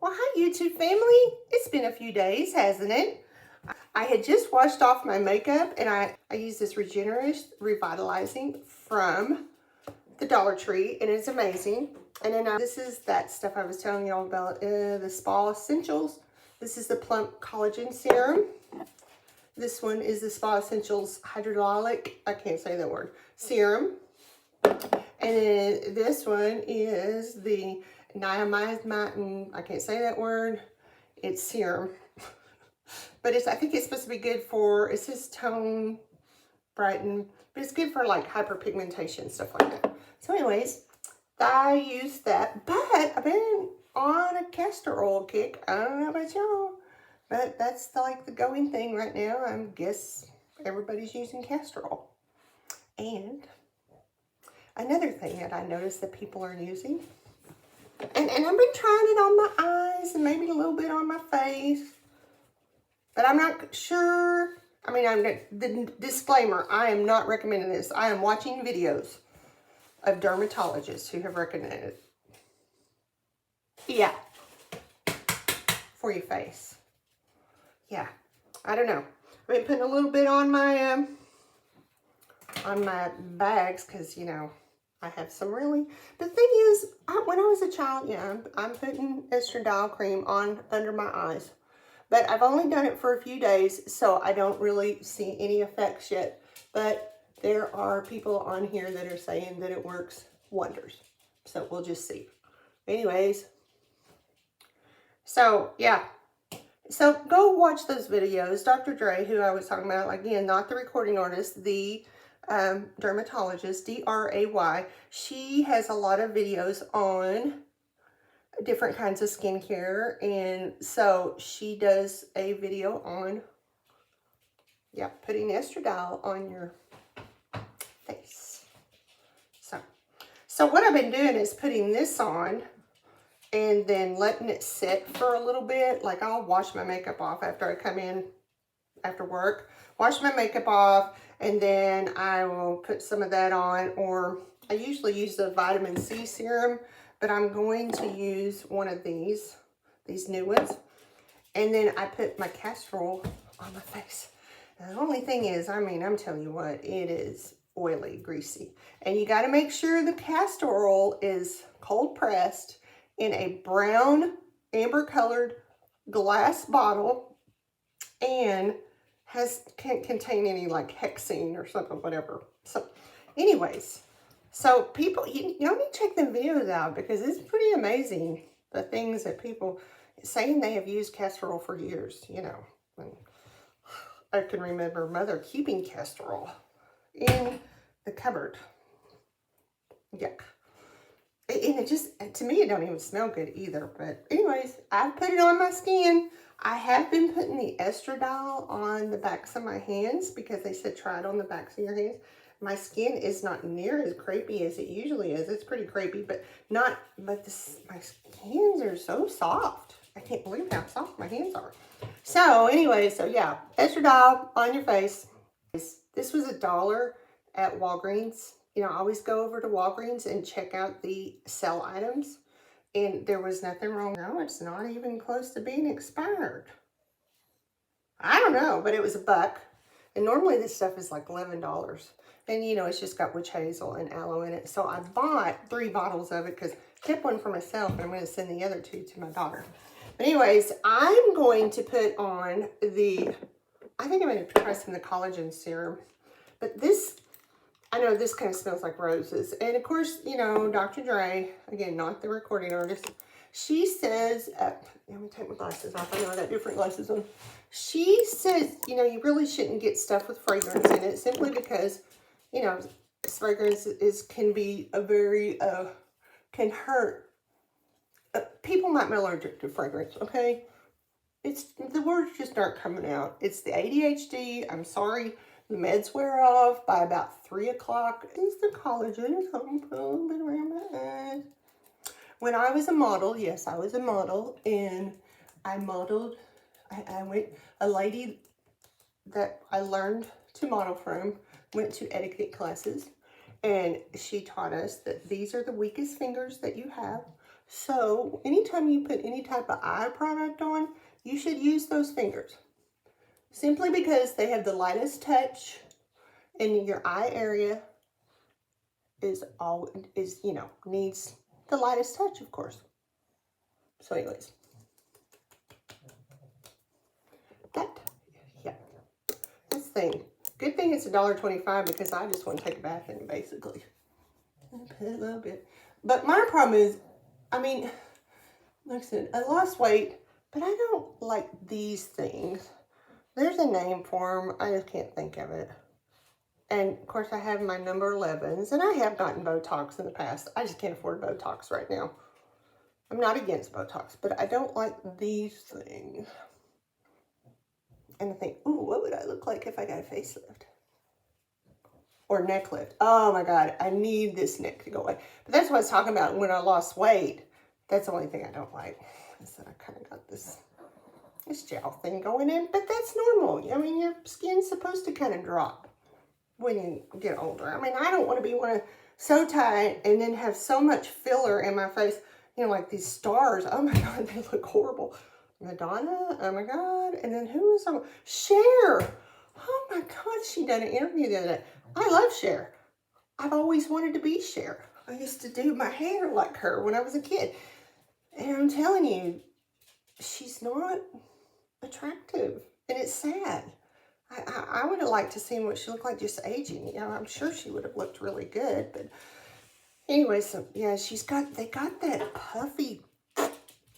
Well, hi YouTube family. It's been a few days, hasn't it? I had just washed off my makeup and I used this Revitalizing from the Dollar Tree and it's amazing. And then this is that stuff I was telling y'all about, the Spa Essentials. This is the Plump Collagen Serum. This one is the Spa Essentials Hydraulic, I can't say that word, serum. And then this one is the niamide, I can't say that word, it's serum. But I think it's supposed to be good for, it says tone, brighten, but it's good for like hyperpigmentation, stuff like that. So anyways, I use that, but I've been on a castor oil kick. I don't know about y'all, but that's like the going thing right now. I guess everybody's using castor oil. And another thing that I noticed that people are using, and I've been trying it on my eyes and maybe a little bit on my face, but I'm not sure. I mean, the disclaimer, I am not recommending this. I am watching videos of dermatologists who have recommended it. Yeah. For your face. Yeah. I don't know. I've been putting a little bit on my bags because, you know, I have some really. The thing is, when I was a child, yeah, I'm putting Estrogen cream on under my eyes. But I've only done it for a few days, so I don't really see any effects yet. But there are people on here that are saying that it works wonders. So we'll just see. Anyways. So, yeah. So go watch those videos. Dr. Dray, who I was talking about, again, not the recording artist, the dermatologist, D-R-A-Y. She has a lot of videos on different kinds of skincare, and so she does a video on, yeah, putting estradiol on your face. So what I've been doing is putting this on and then letting it sit for a little bit. Like I'll wash my makeup off after I come in after work, wash my makeup off, and then I will put some of that on, or I usually use the vitamin C serum, but I'm going to use one of these new ones. And then I put my castor oil on my face. And the only thing is, I mean, I'm telling you what, it is oily, greasy. And you got to make sure the castor oil is cold pressed in a brown, amber colored glass bottle and can't contain any like hexane or something, whatever. So anyways, so people, you need to check them videos out because it's pretty amazing the things that people saying they have used castor oil for years, you know. And I can remember mother keeping castor oil in the cupboard. Yuck. And it just, to me, it don't even smell good either. But anyways, I've put it on my skin. I have been putting the estradiol on the backs of my hands because they said try it on the backs of your hands. My skin is not near as crepey as it usually is. It's pretty crepey, but my hands are so soft. I can't believe how soft my hands are. So anyway, so yeah, estradiol on your face. This was $1 at Walgreens. You know, I always go over to Walgreens and check out the sale items. And there was nothing wrong. No, it's not even close to being expired. I don't know, but it was $1. And normally this stuff is like $11. And you know, it's just got witch hazel and aloe in it. So I bought 3 bottles of it because I kept one for myself and I'm going to send the other 2 to my daughter. But anyways, I'm going to put on I think I'm going to try some of the collagen serum. But this, I know this kind of smells like roses. And of course, you know, Dr. Dray, again, not the recording artist, she says, let me take my glasses off. I know I got different glasses on. She says, you know, you really shouldn't get stuff with fragrance in it simply because, you know, fragrance can be a very, can hurt. People might be allergic to fragrance, okay? The words just aren't coming out. It's the ADHD. I'm sorry. The meds wear off by about 3 o'clock. It's the collagen. So I'm putting a little bit around my eyes. When I was a model, yes, I was a model, and I modeled. A lady that I learned to model from went to etiquette classes, and she taught us that these are the weakest fingers that you have. So anytime you put any type of eye product on, you should use those fingers. Simply because they have the lightest touch, and your eye area is needs the lightest touch, of course. So anyways, this thing. Good thing it's $1.25 because I just want to take a bath in it, basically. A little bit. But my problem is, I mean, like I said, I lost weight, but I don't like these things. There's a name for them. I just can't think of it. And of course, I have my number 11s, and I have gotten Botox in the past. I just can't afford Botox right now. I'm not against Botox, but I don't like these things. And I think, ooh, what would I look like if I got a facelift? Or neck lift. Oh my God, I need this neck to go away. But that's what I was talking about when I lost weight. That's the only thing I don't like. Is that I kind of got this gel thing going in, but that's normal. I mean, your skin's supposed to kind of drop when you get older. I mean, I don't want to be so tight and then have so much filler in my face, you know, like these stars. Oh my God, they look horrible. Madonna, oh my God. And then who is someone? Cher. Oh my God, she done an interview the other day. I love Cher. I've always wanted to be Cher. I used to do my hair like her when I was a kid. And I'm telling you, she's not attractive. And it's sad. I would have liked to see what she looked like just aging. You know, I'm sure she would have looked really good. But anyway, so yeah, they got that puffy, I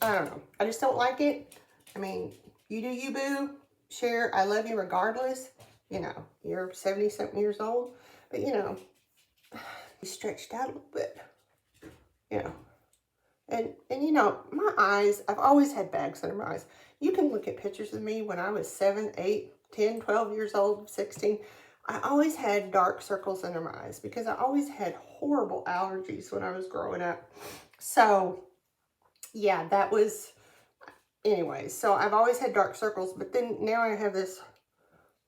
don't know. I just don't like it. I mean, you do you, boo. Cher, I love you regardless. You know, you're 70-something years old. But, you know, you stretched out a little bit. You know. And you know, my eyes, I've always had bags under my eyes. You can look at pictures of me when I was 7, 8, 10, 12 years old, 16. I always had dark circles under my eyes because I always had horrible allergies when I was growing up. So, yeah, that was, anyways. So I've always had dark circles, but then now I have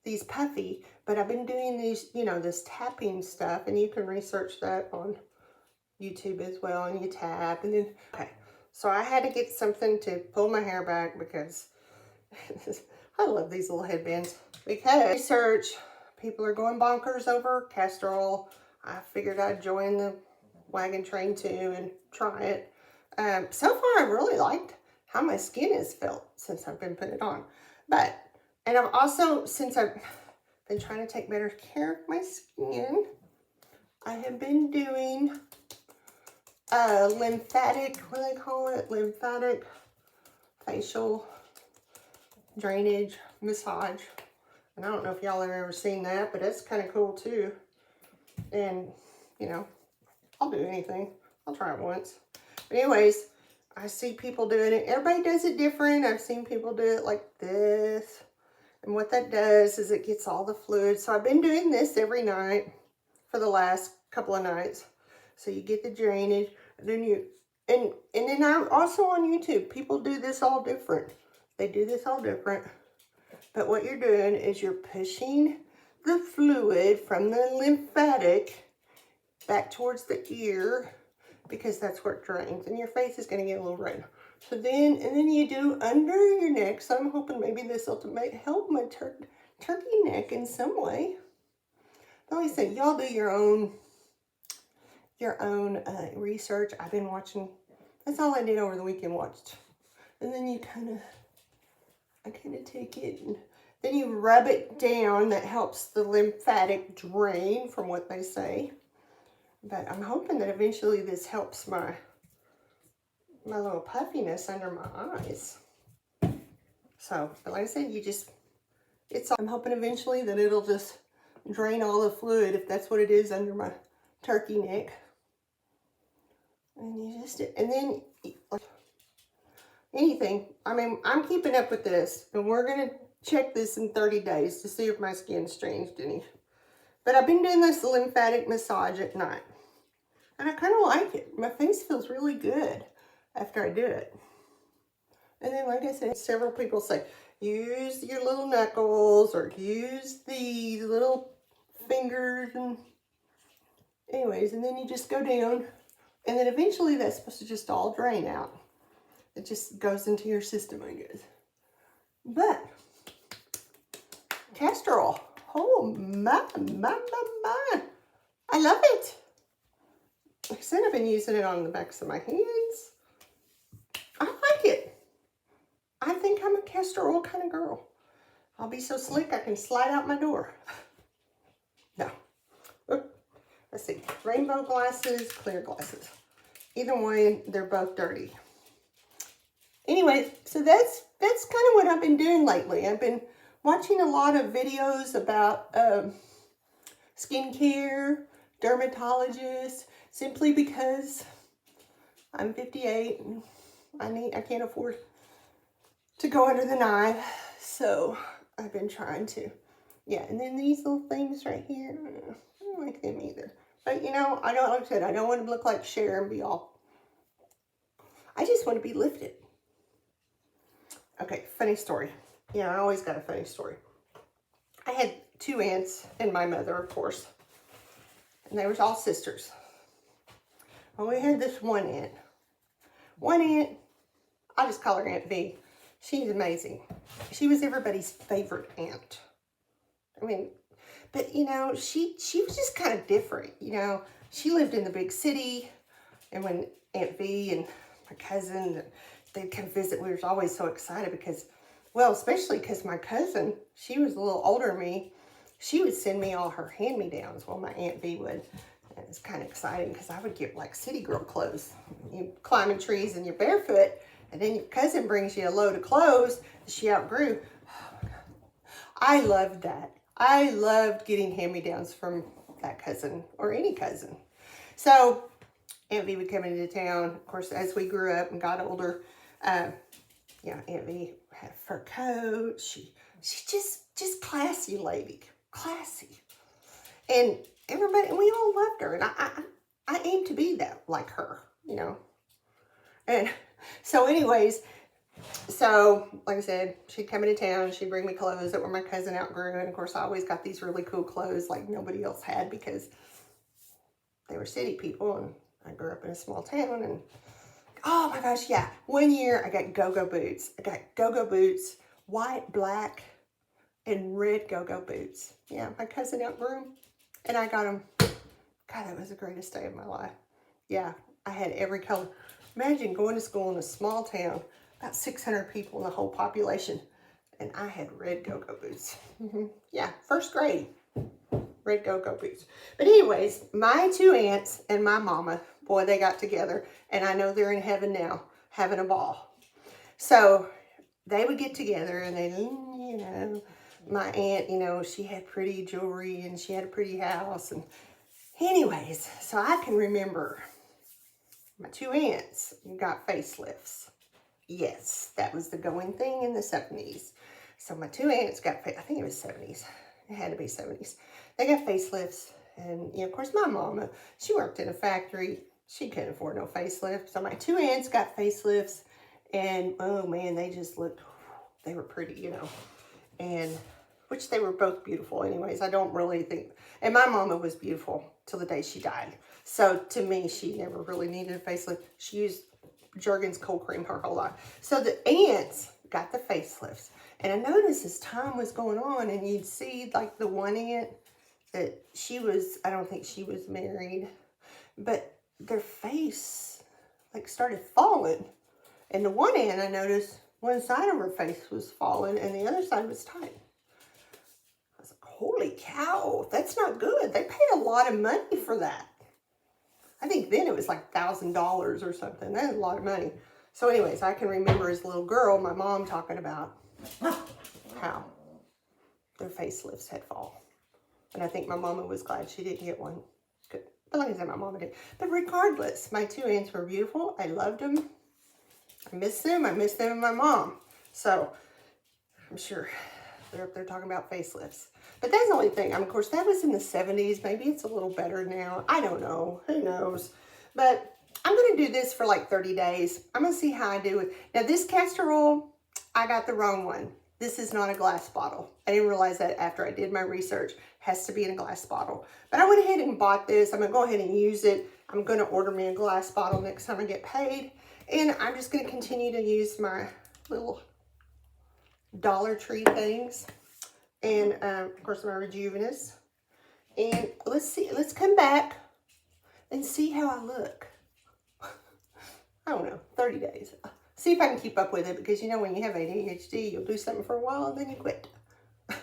these puffy, but I've been doing these, you know, this tapping stuff, and you can research that on YouTube as well, and you tap, and then, okay. So I had to get something to pull my hair back because I love these little headbands. Because research, people are going bonkers over castor oil. I figured I'd join the wagon train too and try it. So far, I've really liked how my skin has felt since I've been putting it on. And I've also, since I've been trying to take better care of my skin, I have been doing lymphatic, what do they call it? Lymphatic facial drainage massage. And I don't know if y'all have ever seen that, but it's kind of cool too. And, you know, I'll do anything. I'll try it once. But anyways, I see people doing it. Everybody does it different. I've seen people do it like this. And what that does is it gets all the fluid. So I've been doing this every night for the last couple of nights. So you get the drainage, and then and then I'm also on YouTube. People do this all different. They do this all different. But what you're doing is you're pushing the fluid from the lymphatic back towards the ear, because that's where it drains, and your face is going to get a little red. So then, and then you do under your neck. So I'm hoping maybe this will help my turkey neck in some way. But like I said, y'all do your own research. I've been watching. That's all I did over the weekend. Watched, and then you I kind of take it and then you rub it down. That helps the lymphatic drain, from what they say. But I'm hoping that eventually this helps my little puffiness under my eyes. So, but like I said, I'm hoping eventually that it'll just drain all the fluid, if that's what it is, under my turkey neck. And then anything. I mean, I'm keeping up with this, and we're going to check this in 30 days to see if my skin's changed any. But I've been doing this lymphatic massage at night, and I kind of like it. My face feels really good after I do it. And then, like I said, several people say, use your little knuckles, or use these little fingers, and anyways, and then you just go down And then eventually that's supposed to just all drain out. It just goes into your system, I guess. But castor oil, oh my. I love it. Like I said, I've been using it on the backs of my hands. I like it. I think I'm a castor oil kind of girl. I'll be so slick I can slide out my door. No. Let's see. Rainbow glasses, clear glasses. Either way, they're both dirty. Anyway, so that's kind of what I've been doing lately. I've been watching a lot of videos about skincare, dermatologist, simply because I'm 58 and I can't afford to go under the knife. So I've been trying to. Yeah, and then these little things right here, I don't like them either. But you know, like I said, I don't want to look like Cher and be all. I just want to be lifted. Okay, funny story. Yeah, I always got a funny story. I had 2 aunts and my mother, of course. And they were all sisters. Well, we had this one aunt. One aunt, I just call her Aunt V. She's amazing. She was everybody's favorite aunt. I mean, but you know, she was just kind of different. You know, she lived in the big city. And when Aunt V and my cousin, they'd come visit, we were always so excited because, well, especially because my cousin, she was a little older than me. She would send me all her hand-me-downs. Well, my Aunt V would. And it was kind of exciting because I would get like city girl clothes. You climbing trees and you're barefoot, and then your cousin brings you a load of clothes that she outgrew. Oh my God. I loved that. I loved getting hand-me-downs from that cousin or any cousin. So Aunt V would come into town. Of course, as we grew up and got older, yeah, Aunt V had a fur coat. She's just classy lady, classy. And everybody, we all loved her. And I aim to be that, like her, you know. And so anyways, so like I said, she'd come into town. She'd bring me clothes that were my cousin outgrew. And of course, I always got these really cool clothes like nobody else had because they were city people. And I grew up in a small town. And oh my gosh, yeah. One year I got go-go boots. I got go-go boots, white, black, and red go-go boots. Yeah, my cousin outgrew them. And I got them. God, that was the greatest day of my life. Yeah, I had every color. Imagine going to school in a small town, about 600 people in the whole population, and I had red go-go boots. Yeah, first grade, red go-go boots. But anyways, my 2 aunts and my mama, boy, they got together, and I know they're in heaven now, having a ball. So they would get together, and they, you know, my aunt, you know, she had pretty jewelry, and she had a pretty house, and anyways, so I can remember my 2 aunts got facelifts. Yes, that was the going thing in the 70s. So my 2 aunts got, I think it was 70s. It had to be 70s. They got facelifts. And, you know, of course, my mama, she worked in a factory. She couldn't afford no facelift. So my 2 aunts got facelifts. And, oh, man, they just looked, they were pretty, you know. And, which they were both beautiful anyways. I don't really think, and my mama was beautiful till the day she died. So to me, she never really needed a facelift. She used Jergens cold cream her whole life. So the aunts got the facelifts. And I noticed as time was going on, and you'd see like the one aunt that she was, I don't think she was married, but their face like started falling. And the one aunt, I noticed one side of her face was falling and the other side was tight. I was like, holy cow, that's not good. They paid a lot of money for that. I think then it was like $1,000 or something. That was a lot of money. So anyways, I can remember as a little girl, my mom talking about how their facelifts had fallen. And I think my mama was glad she didn't get one. Good. But like I said, my mama did. But regardless, my 2 aunts were beautiful. I loved them. I miss them. I miss them and my mom. So I'm sure they're up there talking about facelifts. But that's the only thing. I mean, of course, that was in the 70s. Maybe it's a little better now. I don't know. Who knows? But I'm going to do this for like 30 days. I'm going to see how I do it. Now, this castor oil, I got the wrong one. This is not a glass bottle. I didn't realize that after I did my research. It has to be in a glass bottle. But I went ahead and bought this. I'm going to go ahead and use it. I'm going to order me a glass bottle next time I get paid. And I'm just going to continue to use my little Dollar Tree things. And, of course, my Rejuvenous. And let's come back and see how I look. I don't know, 30 days. See if I can keep up with it, because you know when you have ADHD, you'll do something for a while and then you quit. But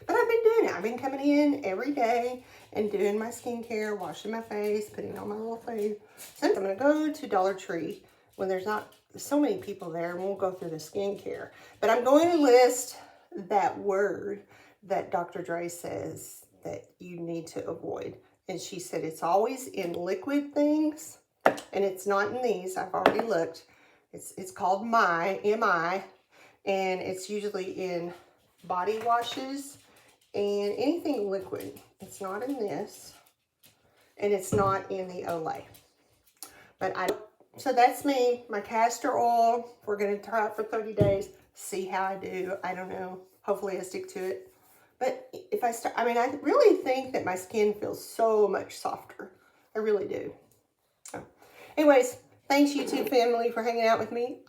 I've been doing it. I've been coming in every day and doing my skincare, washing my face, putting on my little thing. So I'm going to go to Dollar Tree when there's not so many people there, and we'll go through the skincare. But I'm going to list that word that Dr. Dray says that you need to avoid. And she said it's always in liquid things, and it's not in these. I've already looked. It's called M-I, and it's usually in body washes and anything liquid. It's not in this, and it's not in the Olay. So that's me, my castor oil. We're going to try it for 30 days, see how I do. I don't know. Hopefully I stick to it. But if I start, I mean, I really think that my skin feels so much softer. I really do. So, anyways, thanks YouTube family for hanging out with me.